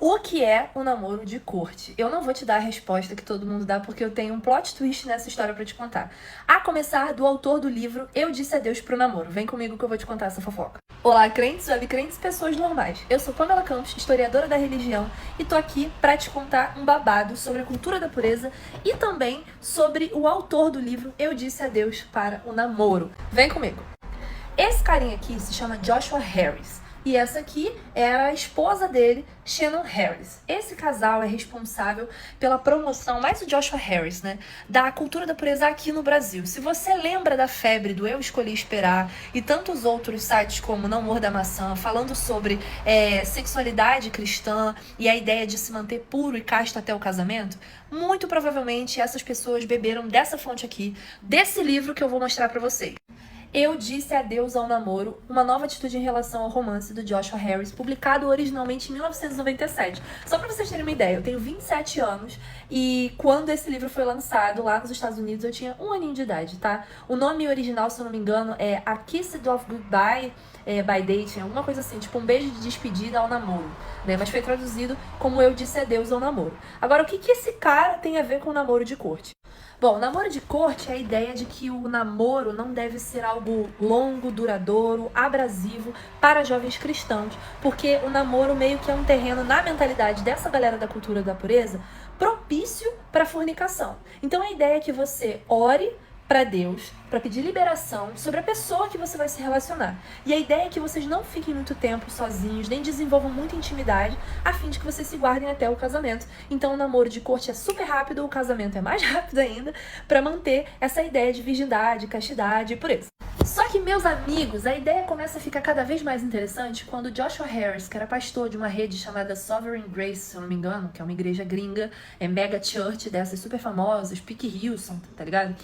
O que é o namoro de corte? Eu não vou te dar a resposta que todo mundo dá, porque eu tenho um plot twist nessa história pra te contar. A começar do autor do livro Eu Disse Adeus pro Namoro. Vem comigo que eu vou te contar essa fofoca. Olá, crentes, webcrentes, pessoas normais. Eu sou Pamela Campos, historiadora da religião, e tô aqui pra te contar um babado sobre a cultura da pureza e também sobre o autor do livro Eu Disse Adeus para o Namoro. Vem comigo. Esse carinha aqui se chama Joshua Harris. E essa aqui era a esposa dele, Shannon Harris. Esse casal é responsável pela promoção, mais o Joshua Harris, né, da cultura da pureza aqui no Brasil. Se você lembra da febre do Eu Escolhi Esperar e tantos outros sites como Não Morda a Maçã, falando sobre sexualidade cristã e a ideia de se manter puro e casto até o casamento, muito provavelmente essas pessoas beberam dessa fonte aqui, desse livro que eu vou mostrar pra vocês. Eu Disse Adeus ao Namoro, uma nova atitude em relação ao romance do Joshua Harris, publicado originalmente em 1997. Só pra vocês terem uma ideia, eu tenho 27 anos e quando esse livro foi lançado lá nos Estados Unidos eu tinha 1 aninho de idade, tá? O nome original, se eu não me engano, é A Kiss of Goodbye by Dating, alguma coisa assim, tipo um beijo de despedida ao namoro, né? Mas foi traduzido como Eu Disse Adeus ao Namoro. Agora, o que esse cara tem a ver com o namoro de corte? Bom, namoro de corte é a ideia de que o namoro não deve ser algo longo, duradouro, abrasivo para jovens cristãos, porque o namoro meio que é um terreno, na mentalidade dessa galera da cultura da pureza, propício para fornicação. Então a ideia é que você ore para Deus, para pedir liberação sobre a pessoa que você vai se relacionar. E a ideia é que vocês não fiquem muito tempo sozinhos, nem desenvolvam muita intimidade, a fim de que vocês se guardem até o casamento. Então o namoro de corte é super rápido, o casamento é mais rápido ainda, para manter essa ideia de virgindade, castidade e pureza. Só que, meus amigos, a ideia começa a ficar cada vez mais interessante quando Joshua Harris, que era pastor de uma rede chamada Sovereign Grace, se eu não me engano, que é uma igreja gringa, mega church dessas super famosas, Pique Hillsong, tá ligado?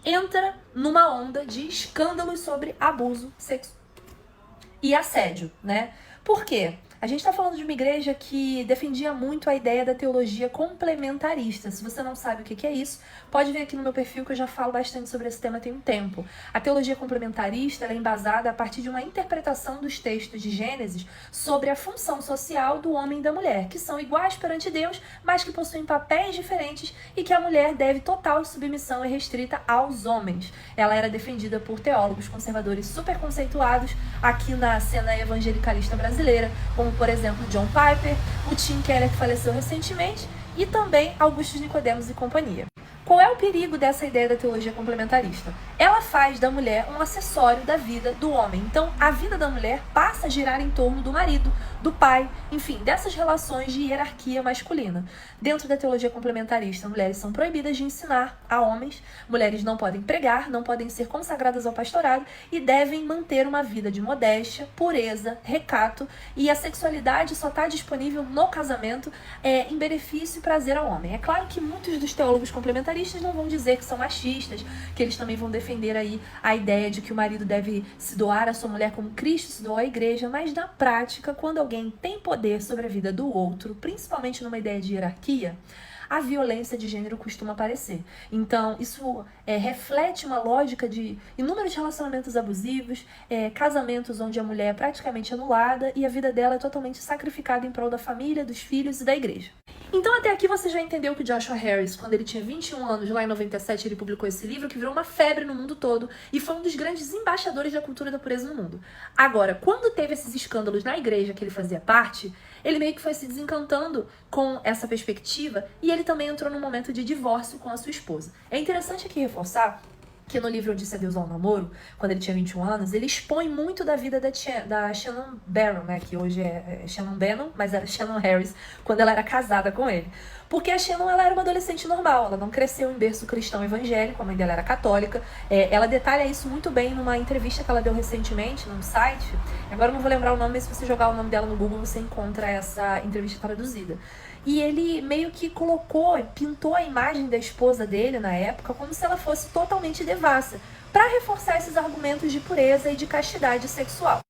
Entra numa onda de escândalos sobre abuso sexual e assédio, né? Por quê? A gente está falando de uma igreja que defendia muito a ideia da teologia complementarista. Se você não sabe o que é isso, pode ver aqui no meu perfil que eu já falo bastante sobre esse tema tem um tempo. A teologia complementarista ela é embasada a partir de uma interpretação dos textos de Gênesis sobre a função social do homem e da mulher, que são iguais perante Deus, mas que possuem papéis diferentes e que a mulher deve total submissão e restrita aos homens. Ela era defendida por teólogos conservadores super conceituados aqui na cena evangelicalista brasileira, como por exemplo John Piper, o Tim Keller que faleceu recentemente e também Augusto Nicodemos e companhia. Qual é o perigo dessa ideia da teologia complementarista? Ela faz da mulher um acessório da vida do homem. Então, a vida da mulher passa a girar em torno do marido, do pai, enfim, dessas relações de hierarquia masculina. Dentro da teologia complementarista, mulheres são proibidas de ensinar a homens, mulheres não podem pregar, não podem ser consagradas ao pastorado e devem manter uma vida de modéstia, pureza, recato, e a sexualidade só está disponível no casamento em benefício e prazer ao homem. É claro que muitos dos teólogos complementaristas não vão dizer que são machistas, que eles também vão defender aí a ideia de que o marido deve se doar à sua mulher como Cristo se doou à igreja, mas na prática, quando alguém tem poder sobre a vida do outro, principalmente numa ideia de hierarquia, a violência de gênero costuma aparecer. Então, isso reflete uma lógica de inúmeros relacionamentos abusivos, casamentos onde a mulher é praticamente anulada e a vida dela é totalmente sacrificada em prol da família, dos filhos e da igreja. Então, até aqui você já entendeu que o Joshua Harris, quando ele tinha 21 anos, lá em 97, ele publicou esse livro que virou uma febre no mundo todo e foi um dos grandes embaixadores da cultura da pureza no mundo. Agora, quando teve esses escândalos na igreja que ele fazia parte, ele meio que foi se desencantando com essa perspectiva e ele também entrou num momento de divórcio com a sua esposa. É interessante aqui reforçar que no livro Eu Disse Adeus ao Namoro, quando ele tinha 21 anos, ele expõe muito da vida da Shannon Barron, né, que hoje é Shannon Bannon, mas era Shannon Harris, quando ela era casada com ele. Porque a Shannon, ela era uma adolescente normal, ela não cresceu em berço cristão evangélico, a mãe dela era católica. Ela detalha isso muito bem numa entrevista que ela deu recentemente num site. Agora eu não vou lembrar o nome, mas se você jogar o nome dela no Google, você encontra essa entrevista traduzida. E ele meio que pintou a imagem da esposa dele na época como se ela fosse totalmente devassa, para reforçar esses argumentos de pureza e de castidade sexual.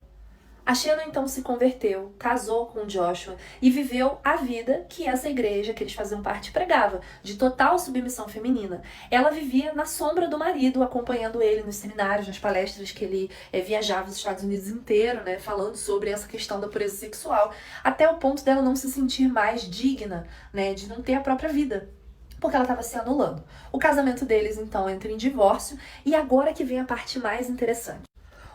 A Shannon então se converteu, casou com Joshua e viveu a vida que essa igreja que eles faziam parte pregava, de total submissão feminina. Ela vivia na sombra do marido, acompanhando ele nos seminários, nas palestras que ele viajava os Estados Unidos inteiro, né, falando sobre essa questão da pureza sexual, até o ponto dela não se sentir mais digna, né, de não ter a própria vida, porque ela estava se anulando. O casamento deles então entra em divórcio e agora que vem a parte mais interessante.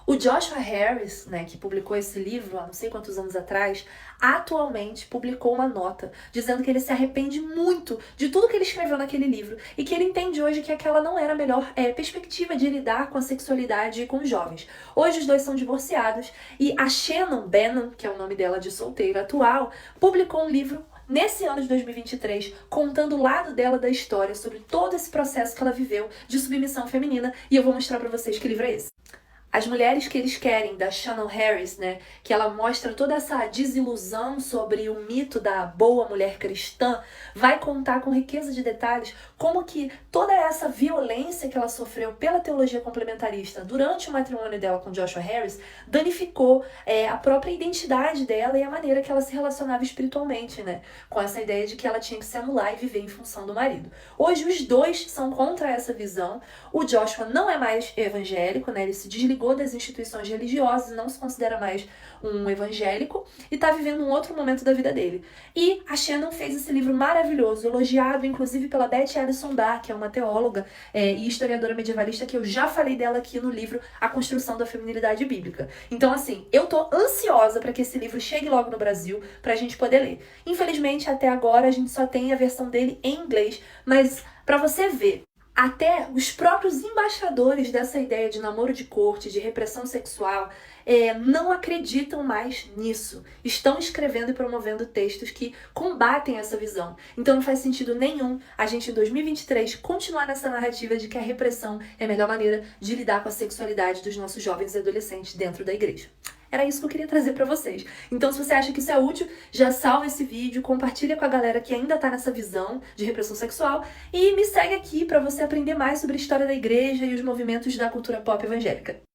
O Joshua Harris, né, que publicou esse livro há não sei quantos anos atrás, atualmente publicou uma nota dizendo que ele se arrepende muito de tudo que ele escreveu naquele livro e que ele entende hoje que aquela não era a melhor perspectiva de lidar com a sexualidade e com os jovens. Hoje os dois são divorciados e a Shannon Bannon, que é o nome dela de solteira atual, publicou um livro nesse ano de 2023, contando o lado dela da história sobre todo esse processo que ela viveu de submissão feminina, e eu vou mostrar pra vocês que livro é esse. As Mulheres que Eles Querem, da Shannon Harris, né, que ela mostra toda essa desilusão sobre o mito da boa mulher cristã, vai contar com riqueza de detalhes como que toda essa violência que ela sofreu pela teologia complementarista durante o matrimônio dela com Joshua Harris danificou a própria identidade dela e a maneira que ela se relacionava espiritualmente, né, com essa ideia de que ela tinha que se anular e viver em função do marido. Hoje os dois são contra essa visão. O Joshua não é mais evangélico, né, ele se desligou das instituições religiosas, não se considera mais um evangélico e está vivendo um outro momento da vida dele. E a Shannon fez esse livro maravilhoso, elogiado inclusive pela Beth Allison Barr, que é uma teóloga e historiadora medievalista, que eu já falei dela aqui no livro A Construção da Feminilidade Bíblica. Então, assim, eu tô ansiosa para que esse livro chegue logo no Brasil pra gente poder ler. Infelizmente, até agora a gente só tem a versão dele em inglês, mas para você ver, até os próprios embaixadores dessa ideia de namoro de corte, de repressão sexual, não acreditam mais nisso. Estão escrevendo e promovendo textos que combatem essa visão. Então não faz sentido nenhum a gente em 2023 continuar nessa narrativa de que a repressão é a melhor maneira de lidar com a sexualidade dos nossos jovens e adolescentes dentro da igreja. Era isso que eu queria trazer pra vocês. Então, se você acha que isso é útil, já salva esse vídeo, compartilha com a galera que ainda tá nessa visão de repressão sexual e me segue aqui pra você aprender mais sobre a história da igreja e os movimentos da cultura pop evangélica.